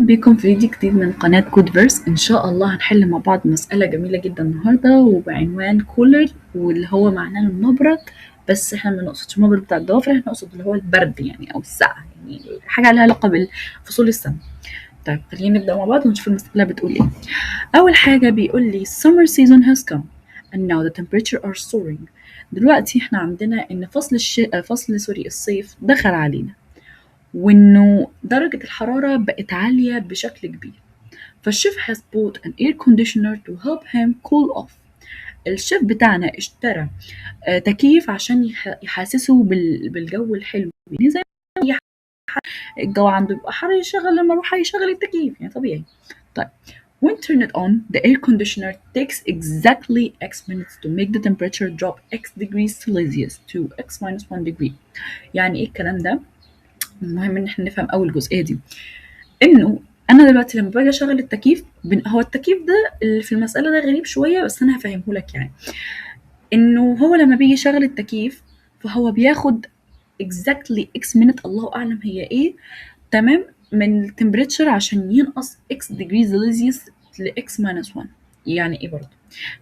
بكم في فيديو جديد من قناة كود فيرس. إن شاء الله هنحل مع بعض مسألة جميلة جدا النهاردة وبعنوان كولر، واللي هو معناه المبرد، بس احنا ما نقصدش المبرد بتاع الضوافر، احنا نقصد اللي هو البرد يعني أو السقعة، يعني حاجة لها علاقة بالفصول السنة. طيب خلينا نبدأ مع بعض ونشوف المسألة بتقول ايه. أول حاجة بيقول لي summer season has come and now the temperature are soaring. دلوقتي احنا عندنا إن فصل الصيف دخل علينا، وإنه درجة الحرارة بقت عالية بشكل كبير. فالشيف has bought an air conditioner to help him cool off. الشيف بتاعنا اشترى تكييف عشان يحسسه بالجو الحلو، يعني زي ما الجو عنده يبقى حر يشغل، لما اروح يشغل التكييف يعني طبيعي. طيب when turn it on the air conditioner takes exactly x minutes to make the temperature drop x degrees Celsius to x minus 1 degree. يعني ايه الكلام ده؟ المهم ان احنا نفهم اول جزئيه دي، انه انا دلوقتي لما باجي اشغل التكييف، هو التكييف ده اللي في المساله ده غريب شويه، بس انا هفهمه لك. يعني انه هو لما بيجي يشغل التكييف فهو بياخد exactly x minute، الله اعلم هي ايه، تمام، من التمبريتشر عشان ينقص x degrees Celsius ل x minus 1. يعني ايه برضه؟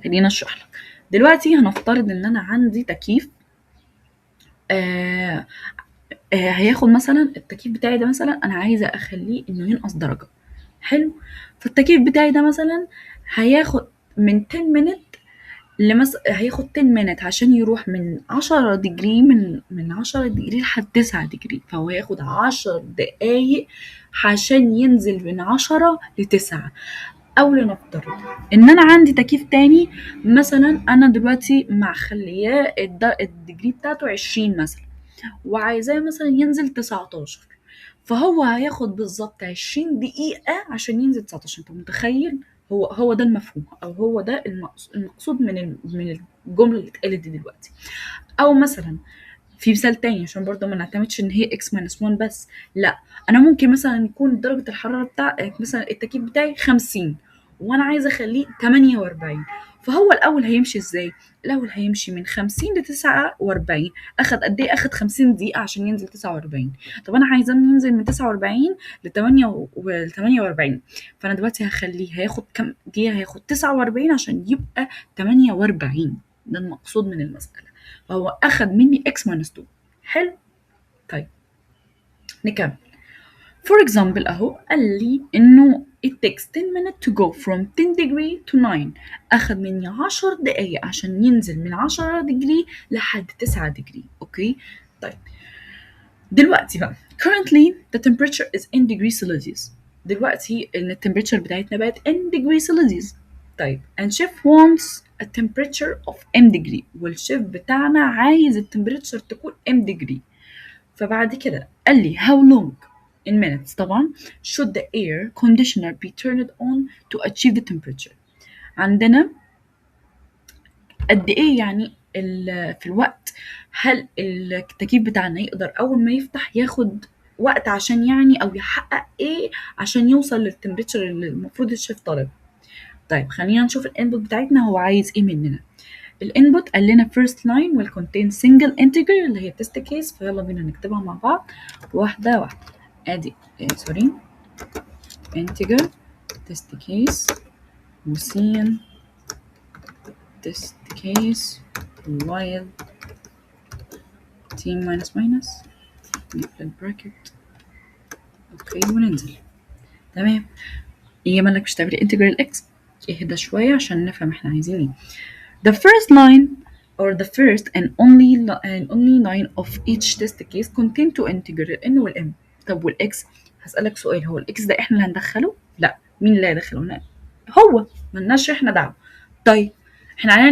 خلينا اشرح لك. دلوقتي هنفترض ان انا عندي تكييف، آه هياخد مثلا التكييف بتاعي ده، مثلا انا عايزه اخليه انه ينقص درجه. حلو. فالتكييف بتاعي ده مثلا هياخد من 10 minute هياخد 10 minute عشان يروح من 10 دجري، من 10 دجري لحد 9 دجري، فهو هياخد 10 دقايق عشان ينزل من 10 ل9. او لنفترض ان انا عندي تكييف تاني، مثلا انا دلوقتي مخلياه الدجري بتاعته 20 مثلا، وعايزاه مثلا ينزل 19، فهو هياخد بالظبط 20 دقيقة عشان ينزل 19. انت متخيل؟ هو ده المفهوم، او هو ده المقصود من الجملة اللي اتقالت دي دلوقتي. او مثلا في مثال تاني عشان برضه ما نعتمدش ان هي اكس ماينس 1 بس، لا، انا ممكن مثلا يكون درجة الحرارة بتاع مثلا التكييف بتاعي 50 وانا عايزه اخليه 48، فهو الاول هيمشي ازاي؟ الاول هيمشي من 50 ل 49. اخد قد ايه؟ اخد 50 دقيقه عشان ينزل 49. طب انا عايزاه ينزل من 49 ل 48، فانا دلوقتي هخليه هياخد كام دقيقه؟ هياخد 49 عشان يبقى 48. ده المقصود من المساله، فهو اخد مني x minus 2. حلو. طيب نكمل. For example أهو قال لي إنه it takes 10 minutes to go from 10 degree to 9. أخد مني 10 دقايق عشان ينزل من 10 degree لحد 9 degree. أوكي. طيب دلوقتي بقى currently the temperature is in degree Celsius. دلوقتي إن التمبريتشر بتاعتنا بقت in degree Celsius. طيب and chef wants a temperature of m degree، والشيف بتاعنا عايز التمبريتشر تكون m degree. فبعد كده قال لي how long in minutes طبعا should the air conditioner be turned on to achieve the temperature. عندنا قد ايه يعني في الوقت، هل التكييف بتاعنا يقدر اول ما يفتح ياخد وقت عشان يعني او يحقق ايه عشان يوصل للتمبريتشر اللي المفروض الشيف طالب. طيب خلينا نشوف الانبوت بتاعتنا هو عايز ايه مننا. الانبوت قال لنا first line will contain single integer اللي هي test case، فيلا بينا نكتبها مع بعض واحده واحده. ادي سوري integer test case وسين test case while t minus minus نقفل bracket. اوكي وننزل. تمام. ايه مالك مش تعملي integer الاكس؟ اهدى شويه عشان نفهم احنا عايزين ايه. The first line or the first and only line of each test case contain two integer n وال m. طب والاكس؟ هسألك سؤال، هو الاكس ده احنا اللي هندخله؟ لا، مين اللي هيدخله؟ هو، ملناش احنا دعوه. طيب احنا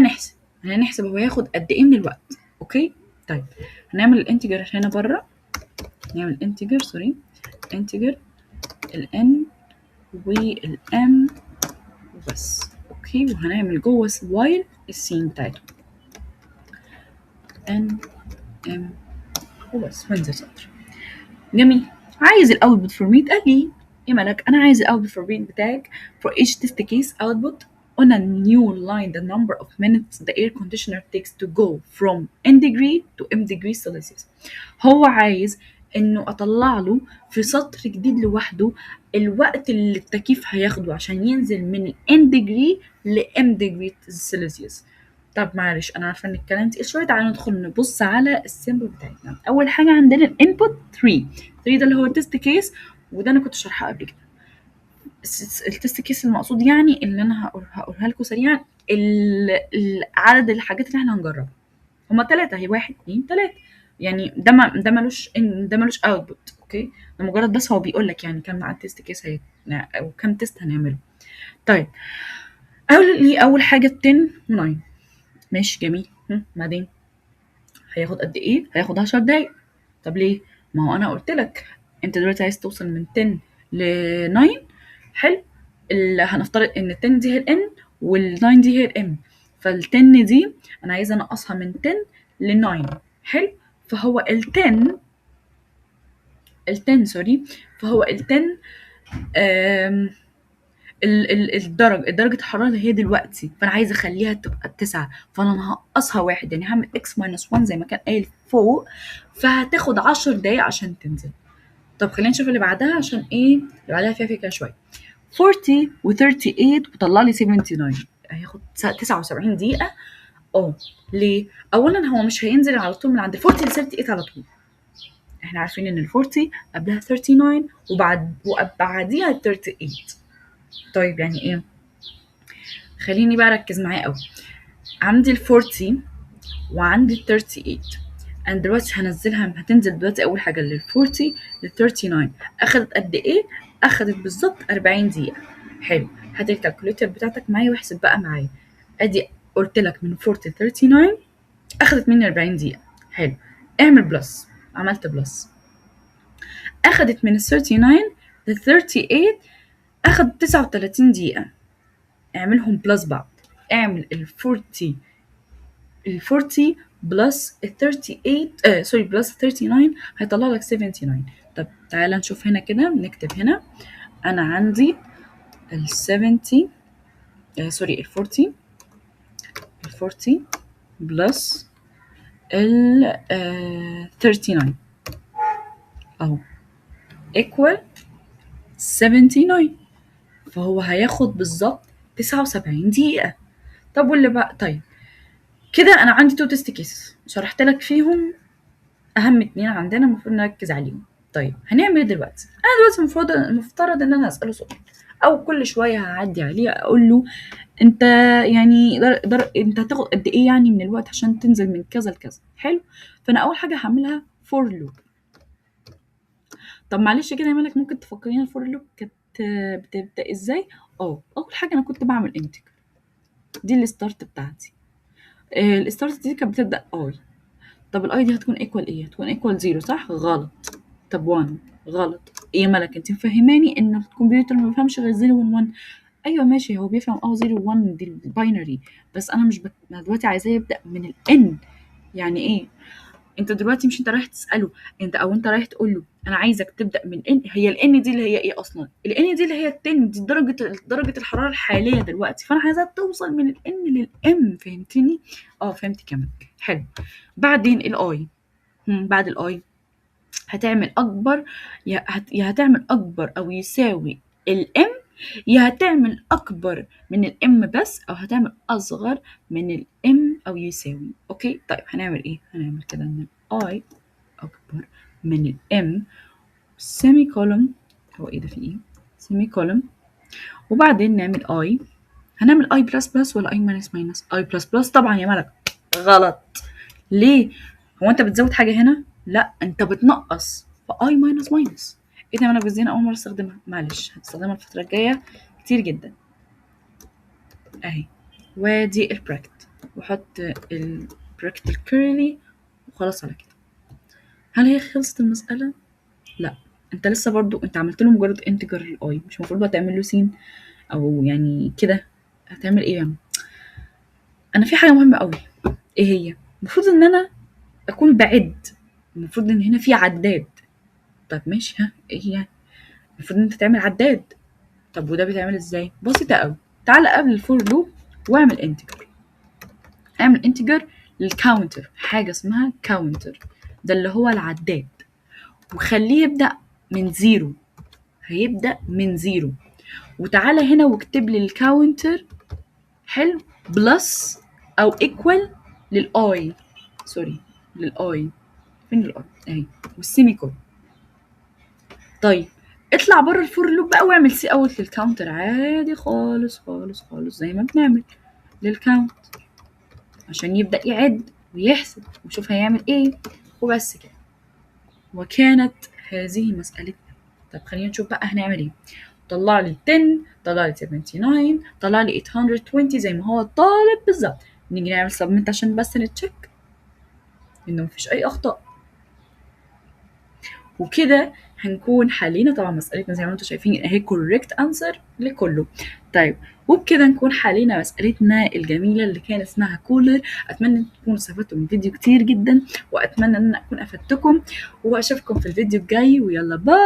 هنحسب هو ياخد قد ايه من الوقت. اوكي. طيب هنعمل الانتجر هنا بره، نعمل انتجر سوري انتجر الان والام وبس. اوكي. وهنعمل جوه وايل السين بتاعته ان ام وبس وانزل سطر. جميل. عايز الاوتبوت فورميت. قال لي ايه مالك، انا عايز الاوتبوت فورميت بتاعك for each test case output on a new line the number of minutes the air conditioner takes to go from n degree to m degree Celsius. هو عايز انه اطلع له في سطر جديد لوحده الوقت اللي التكييف هياخده عشان ينزل من N degree ل M degree سيلسيوس. طب معلش انا عارفه ان الكلام تقيل شويه، تعالى ندخل نبص على السيمبل بتاعتنا. اول حاجه عندنا الانبوت 3 ده اللي هو التست كيس، وده انا كنت شارحاه قبل كده. التست كيس المقصود يعني اللي انا هقولها لكم سريعا عدد الحاجات اللي احنا هنجربها هما 3، هي 1 2 3 يعني. ده ملوش اوتبوت، اوكي، ده مجرد بس هو بيقول لك يعني كام عدد تيست كيس او كام تيست هنعمله. طيب اول حاجه 10 و9، ماشي جميل. بعدين هياخد قد ايه؟ هياخد 10 دقايق. طب ليه؟ ما هو انا قلت لك انت دلوقتي عايز توصل من 10 ل 9. حلو، هنفترض ان ال 10 دي هي ال n وال 9 دي هي ال m، فال 10 دي انا عايزه انقصها من 10 ل 9. حلو، فهو ال 10 سوري، فهو ال 10 درجة الحرارة اللي هي دلوقتي، فأنا عايزة أخليها تبقى 9، فأنا هنقصها 1 يعني هعمل x minus 1 زي ما كان قايل فوق، فهتاخد 10 دقايق عشان تنزل. طب خلينا نشوف اللي بعدها عشان إيه اللي بعدها فيها فكرة شوية. 40 و 38 وطلع لي 79، هياخد 79 دقيقة. ليه؟ أولا هو مش هينزل على طول من عند 40 ل 38 على طول، احنا عارفين ان ال 40 قبلها 39 وبعديها ال 38. طيب يعني ايه؟ خليني بقى ركز معايا قوي. عندي ال 40 وعندي ال 38، انا دلوقتي هنزلها، هتنزل دلوقتي اول حاجه لل 40 لل 39. اخدت قد ايه؟ اخدت بالظبط 40 دقيقه. حلو، هات الكالكوليتر بتاعتك معايا واحسب بقى معايا. ادي قلت لك من 40 ل 39 اخدت مني 40 دقيقه. حلو، اعمل بلس. عملت بلس. اخدت من ال 39 لل 38 اخدت 39 دقيقه. اعملهم بلس بعض. اعمل ال 40 بلس ال 38 سوري بلس 39 هيطلع لك 79. طب تعالى نشوف هنا كده، نكتب هنا انا عندي ال 70 سوري ال 40 بلس ال 39 اهو equal 79، فهو هياخد بالظبط 79 دقيقة. طب واللي بقى؟ طيب كده انا عندي 2 تيست كيسز شرحت لك فيهم اهم 2 عندنا المفروض نركز عليهم. طيب هنعمل ايه دلوقتي؟ انا دلوقتي المفترض ان انا اساله سؤال، او كل شويه هعدي عليه اقول له انت يعني انت هتاخد قد ايه يعني من الوقت عشان تنزل من كذا لكذا. حلو، فانا اول حاجه هعملها فور لوب. طب معلش كده يا مالك، ممكن تفكرينا الفور لوب كانت بتبدا ازاي؟ اول حاجه انا كنت بعمل انتجر، دي الستارت بتاعتي. الستارت دي كانت بتبدا اي. طب الاي دي هتكون ايكوال ايه؟ هتكون ايكوال 0 صح؟ غلط. طب 1 غلط. ايه مالك انت مفهماني ان الكمبيوتر ما بيفهمش غير 0 و 1؟ ايوه ماشي، هو بيفهم 0 و 1 دي الباينري، بس انا مش انا دلوقتي عايزاه يبدا من الان. يعني ايه؟ انت دلوقتي مش انت رايح تساله انت رايح تقول له انا عايزك تبدا من ان، هي الان دي اللي هي ايه اصلا؟ الان دي اللي هي 10، دي درجه الحراره الحاليه دلوقتي، فانا عايزاها توصل من الان للام. فهمتني؟ فهمت كمان. حلو، بعدين الاي. بعد الاي هتعمل اكبر، يا هتعمل اكبر او يساوي الام، يا هتعمل اكبر من الام بس، او هتعمل اصغر من الام او يساوي. اوكي طيب هنعمل ايه؟ هنعمل كده ان الاي اكبر من الام سيمي كولوم. هو ايه ده؟ في ايه؟ سيمي كولوم. وبعدين نعمل اي، هنعمل اي بلس بلس ولا اي ماينس ماينس؟ اي بلس بلس طبعا يا ملك. غلط. ليه؟ هو انت بتزود حاجه هنا؟ لا، انت بتنقص، فاي ماينس ماينس. ايه ده؟ انا بس دي انا اول مره استخدمها، معلش هستخدمها الفتره الجايه كتير جدا. اهي، وادي البراكت، وحط البراكت الكيرلي وخلاص على كده. هل هي خلصت المساله؟ لا، انت لسه برضو انت عملت له مجرد انتجر الاي، مش المفروض بقى تعمل له سين او يعني كده؟ هتعمل ايه يعني؟ انا في حاجه مهمه قوي. ايه هي؟ المفروض ان انا اكون بعد، المفروض ان هنا في عداد. طب ماشي، ايه يعني؟ المفروض ان انت تعمل عداد. طب وده بيتعمل ازاي؟ بسيطه قوي. تعالى قبل الفور لوب واعمل انتجر. اعمل انتجر للكاونتر، حاجه اسمها كاونتر، ده اللي هو العداد. وخليه يبدأ من زيرو، هيبدأ من زيرو. وتعالى هنا واكتب لي الكاونتر، حلو، بلس او ايكوال للاي، سوري، للاي، فين الاي اهي، والسيمي كول. طيب اطلع بره الفور لوب بقى واعمل سي اوت للكاونتر عادي خالص خالص خالص زي ما بنعمل للكاونت، عشان يبدأ يعد ويحسب ويشوف هيعمل ايه، وبس كده. وكانت هذه مسألتنا. طب خلينا نشوف بقى هنعمل ايه. طلع لي 10، طلع لي 79، طلع لي 820 زي ما هو طالب بالظبط. نيجي نعمل سبمنت عشان بس نتشيك انه مفيش اي اخطاء. وكده هنكون حلينا طبعا مسألتنا زي ما انتم شايفين اهي كوريكت انسر لكله. طيب وبكده نكون حلينا مسألتنا الجميلة اللي كان اسمها كولر. اتمنى ان تكونوا استفدتوا من الفيديو كتير جدا، واتمنى ان اكون افدتكم، واشوفكم في الفيديو الجاي، ويلا باي.